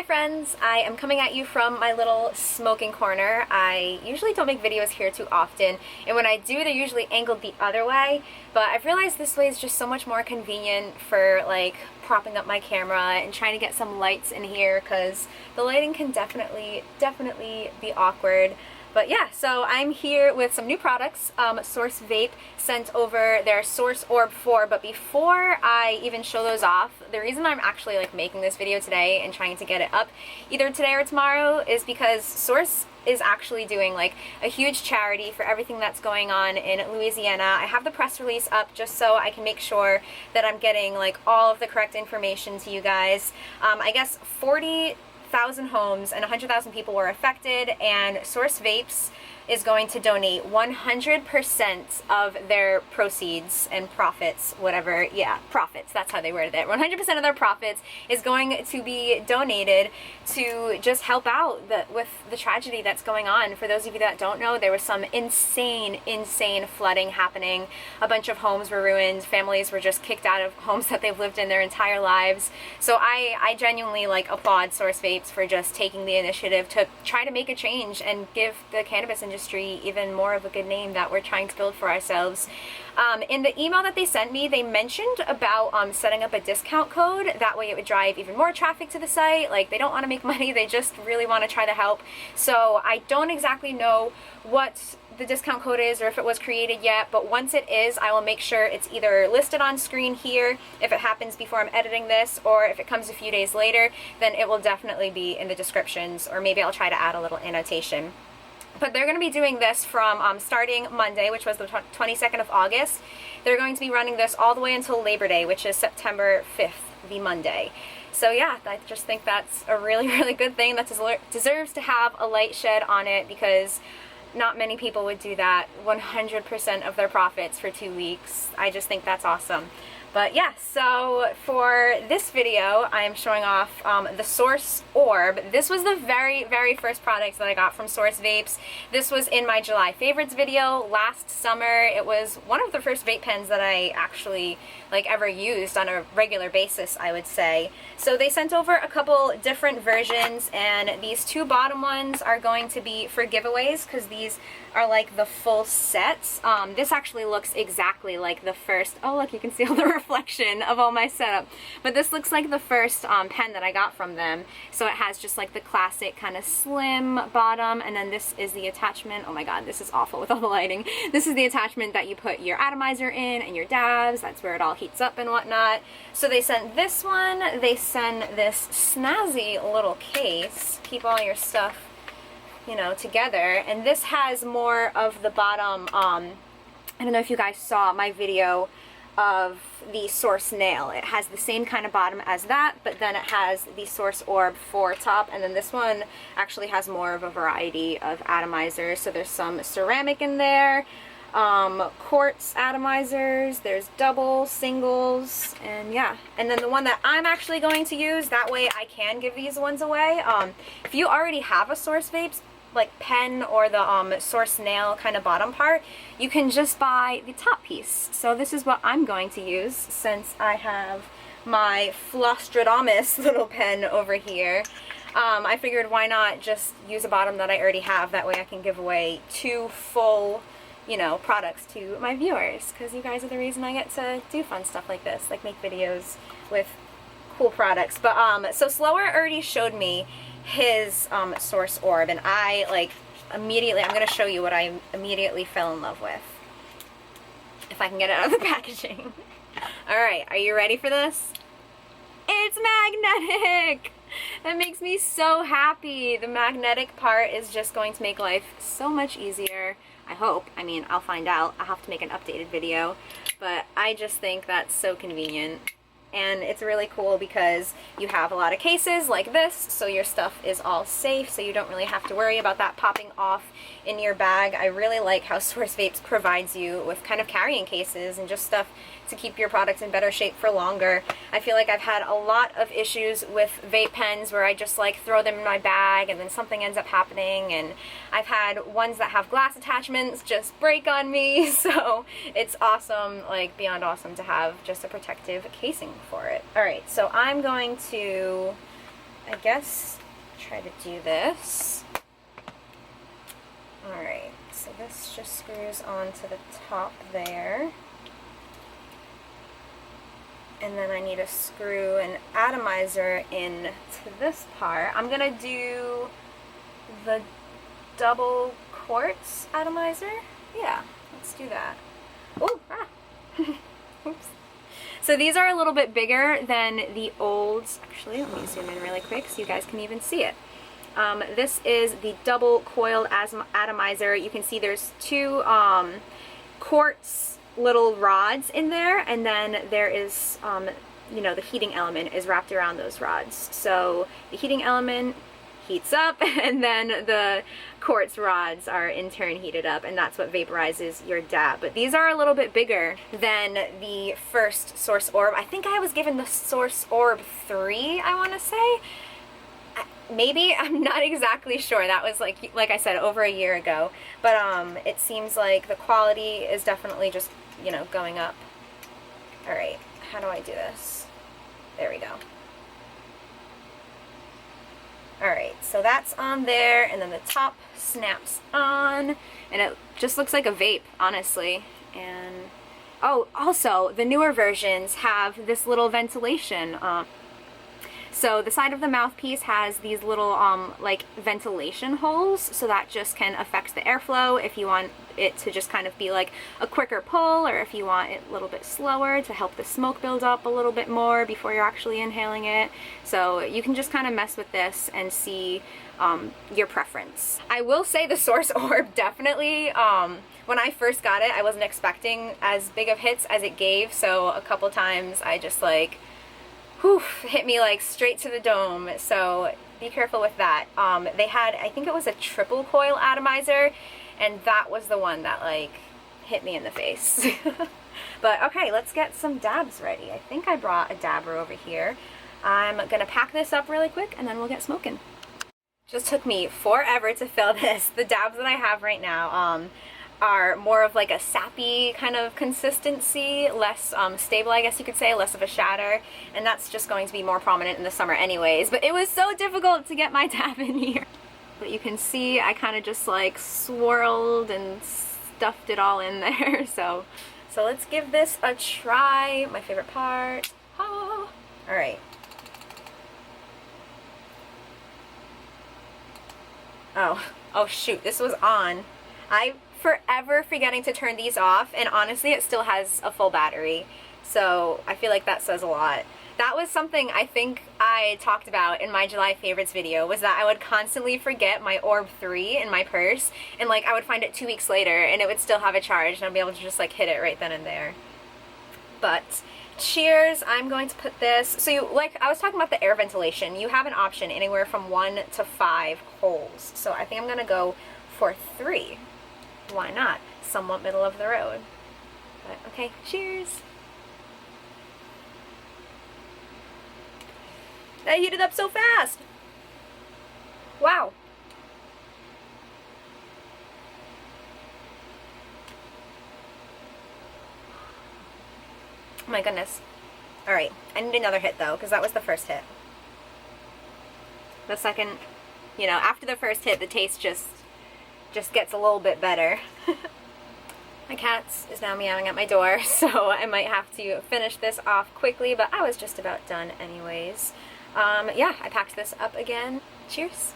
Hi friends, I am coming at you from my little smoking corner. I usually don't make videos here too often, and when I do, they're usually angled the other way, but I've realized this way is just so much more convenient for like propping up my camera and trying to get some lights in here because the lighting can definitely be awkward. But yeah, so I'm here with some new products. SourceVape sent over their Source Orb 4, but before I even show those off, the reason I'm actually like making this video today and trying to get it up either today or tomorrow is because Source is actually doing like a huge charity for everything that's going on in Louisiana. I have the press release up just so I can make sure that I'm getting like all of the correct information to you guys. I guess 40,000 homes and 100,000 people were affected, and SourceVapes is going to donate 100% of their proceeds and profits, whatever, yeah, profits, that's how they worded it. 100% of their profits is going to be donated to just help out with the tragedy that's going on. For those of you that don't know, there was some insane flooding happening. A bunch of homes were ruined. Families were just kicked out of homes that they've lived in their entire lives. So I genuinely like applaud SourceVapes for just taking the initiative to try to make a change and give the cannabis industry even more of a good name that we're trying to build for ourselves. In the email that they sent me, they mentioned about setting up a discount code. That way it would drive even more traffic to the site. Like, they don't want to make money, they just really want to try to help. So I don't exactly know what the discount code is or if it was created yet, but once it is, I will make sure it's either listed on screen here if it happens before I'm editing this, or if it comes a few days later, then it will definitely be in the descriptions, or maybe I'll try to add a little annotation. But they're going to be doing this from starting Monday, which was the 22nd of August. They're going to be running this all the way until Labor Day, which is September 5th, the Monday. So yeah, I just think that's a really good thing that deserves to have a light shed on it, because not many people would do that. 100% of their profits for 2 weeks. I just think that's awesome. But yeah, so for this video, I am showing off the Source Orb. This was the very first product that I got from SourceVapes. This was in my July favorites video last summer. It was one of the first vape pens that I actually like ever used on a regular basis, I would say. So they sent over a couple different versions, and these two bottom ones are going to be for giveaways because these are like the full sets. This actually looks exactly like the first, oh look, you can see all the reflection of all my setup. But this looks like the first pen that I got from them. So it has just like the classic kind of slim bottom, and then this is the attachment. Oh my god, this is awful with all the lighting. This is the attachment that you put your atomizer in and your dabs. That's where it all heats up and whatnot. So they sent this one. They send this snazzy little case. Keep all your stuff, you know, together. And this has more of the bottom, I don't know if you guys saw my video of the Source Nail. It has the same kind of bottom as that, but then it has the Source Orb 4 top, and then this one actually has more of a variety of atomizers. So there's some ceramic in there, quartz atomizers, there's double, singles, and yeah. And then the one that I'm actually going to use, that way I can give these ones away. If you already have a SourceVapes like pen or the Source Nail kind of bottom part, you can just buy the top piece. So this is what I'm going to use since I have my Flostradamus little pen over here. I figured why not just use a bottom that I already have, that way I can give away two full, you know, products to my viewers, because you guys are the reason I get to do fun stuff like this, like make videos with cool products. But so Slower already showed me his Source Orb, and I like immediately, I'm going to show you what I immediately fell in love with, if I can get it out of the packaging. Alright, are you ready for this? It's magnetic! That makes me so happy. The magnetic part is just going to make life so much easier. I hope. I mean, I'll find out. I'll have to make an updated video, but I just think that's so convenient. And it's really cool because you have a lot of cases like this, so your stuff is all safe, so you don't really have to worry about that popping off in your bag. I really like how SourceVapes provides you with kind of carrying cases and just stuff to keep your products in better shape for longer. I feel like I've had a lot of issues with vape pens where I just like throw them in my bag and then something ends up happening, and I've had ones that have glass attachments just break on me, so it's awesome, like beyond awesome, to have just a protective casing for it. Alright, so I'm going to I guess try to do this. Alright, so this just screws onto the top there. And then I need to screw an atomizer in to this part. I'm gonna do the double quartz atomizer. Yeah, let's do that. Oh, ah. Oops. So these are a little bit bigger than the old, actually let me zoom in really quick so you guys can even see it. This is the double coiled atomizer. You can see there's two quartz little rods in there, and then there is, you know, the heating element is wrapped around those rods. So the heating element heats up, and then the quartz rods are in turn heated up, and that's what vaporizes your dab. But these are a little bit bigger than the first Source Orb. I think I was given the Source Orb 3, I want to say. Maybe, I'm not exactly sure. That was like I said, over a year ago. But it seems like the quality is definitely just, you know, going up. Alright, how do I do this? There we go. Alright, so that's on there, and then the top snaps on, and it just looks like a vape, honestly. And, oh, also, the newer versions have this little ventilation. So the side of the mouthpiece has these little like ventilation holes, so that just can affect the airflow if you want it to just kind of be like a quicker pull, or if you want it a little bit slower to help the smoke build up a little bit more before you're actually inhaling it. So you can just kind of mess with this and see your preference. I will say the Source Orb definitely, when I first got it, I wasn't expecting as big of hits as it gave, so a couple times I just like, whew, hit me like straight to the dome, so be careful with that. They had, I think it was a triple coil atomizer, and that was the one that like hit me in the face. But okay, let's get some dabs ready. I think I brought a dabber over here. I'm gonna pack this up really quick and then we'll get smoking. Just took me forever to fill this. The dabs that I have right now are more of like a sappy kind of consistency, less stable, I guess you could say, less of a shatter, and that's just going to be more prominent in the summer anyways. But it was so difficult to get my dab in here. But you can see I kind of just like swirled and stuffed it all in there. So let's give this a try. My favorite part. Ah. All right. Oh shoot, this was on. I forever forgetting to turn these off, and honestly it still has a full battery, so I feel like that says a lot. That was something I think I talked about in my July favorites video, was that I would constantly forget my Orb 3 in my purse, and like I would find it 2 weeks later and it would still have a charge, and I'd be able to just like hit it right then and there. But cheers. I'm going to put this, so you, like I was talking about the air ventilation, you have an option anywhere from 1 to 5 holes, so I think I'm gonna go for 3. Why not? Somewhat middle of the road. But okay, cheers. That heated up so fast. Wow. Oh my goodness. Alright, I need another hit though, because that was the first hit. The second, you know, after the first hit, the taste just gets a little bit better. My cat is now meowing at my door, so I might have to finish this off quickly, but I was just about done anyways. Yeah, I packed this up again. Cheers.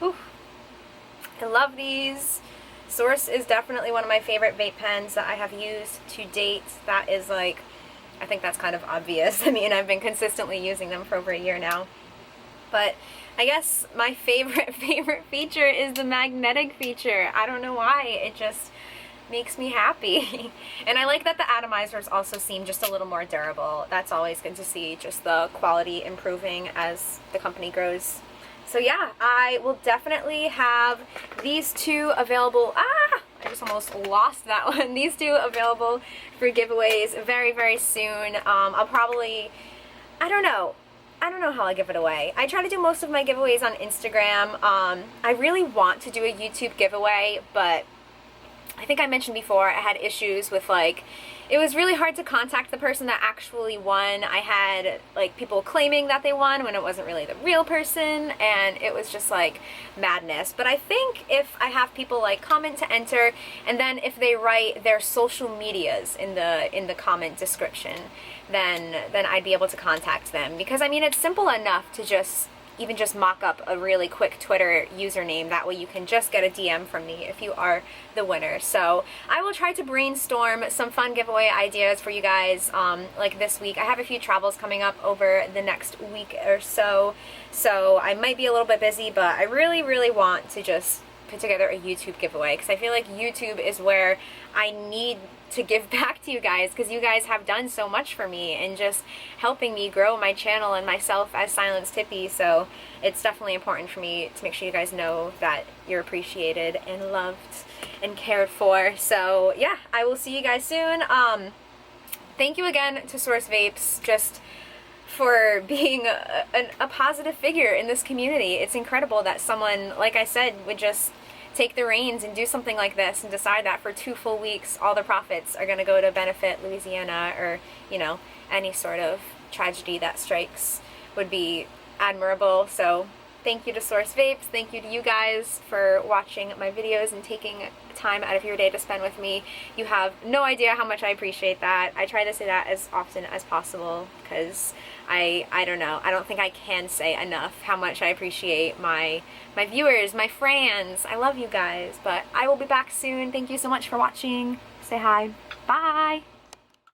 Ooh. I love these. Source is definitely one of my favorite vape pens that I have used to date. That is like, I think that's kind of obvious. I mean, I've been consistently using them for over a year now. But I guess my favorite feature is the magnetic feature. I don't know why, it just makes me happy. And I like that the atomizers also seem just a little more durable. That's always good to see, just the quality improving as the company grows. So yeah, I will definitely have these two available. Ah! I just almost lost that one. These two available for giveaways very, very soon. I'll probably, I don't know. I don't know how I'll give it away. I try to do most of my giveaways on Instagram. I really want to do a YouTube giveaway, but I think I mentioned before I had issues with, like, it was really hard to contact the person that actually won. I had, like, people claiming that they won when it wasn't really the real person, and it was just, like, madness. But I think if I have people, like, comment to enter, and then if they write their social medias in the comment description, then I'd be able to contact them. Because, I mean, it's simple enough to just even just mock up a really quick Twitter username. That way you can just get a DM from me if you are the winner. So I will try to brainstorm some fun giveaway ideas for you guys like this week. I have a few travels coming up over the next week or so, so I might be a little bit busy, but I really, really want to just put together a YouTube giveaway, because I feel like YouTube is where I need to give back to you guys, because you guys have done so much for me and just helping me grow my channel and myself as Silenced Hippie. So it's definitely important for me to make sure you guys know that you're appreciated and loved and cared for. So yeah, I will see you guys soon. Thank you again to SourceVapes just for being a positive figure in this community. It's incredible that someone, like I said, would just take the reins and do something like this and decide that for 2 full weeks all the profits are going to go to benefit Louisiana, or, you know, any sort of tragedy that strikes would be admirable. So thank you to SourceVapes. Thank you to you guys for watching my videos and taking time out of your day to spend with me. You have no idea how much I appreciate that. I try to say that as often as possible, because I don't know, I don't think I can say enough how much I appreciate my viewers, my friends. I love you guys. But I will be back soon. Thank you so much for watching. Say hi. Bye.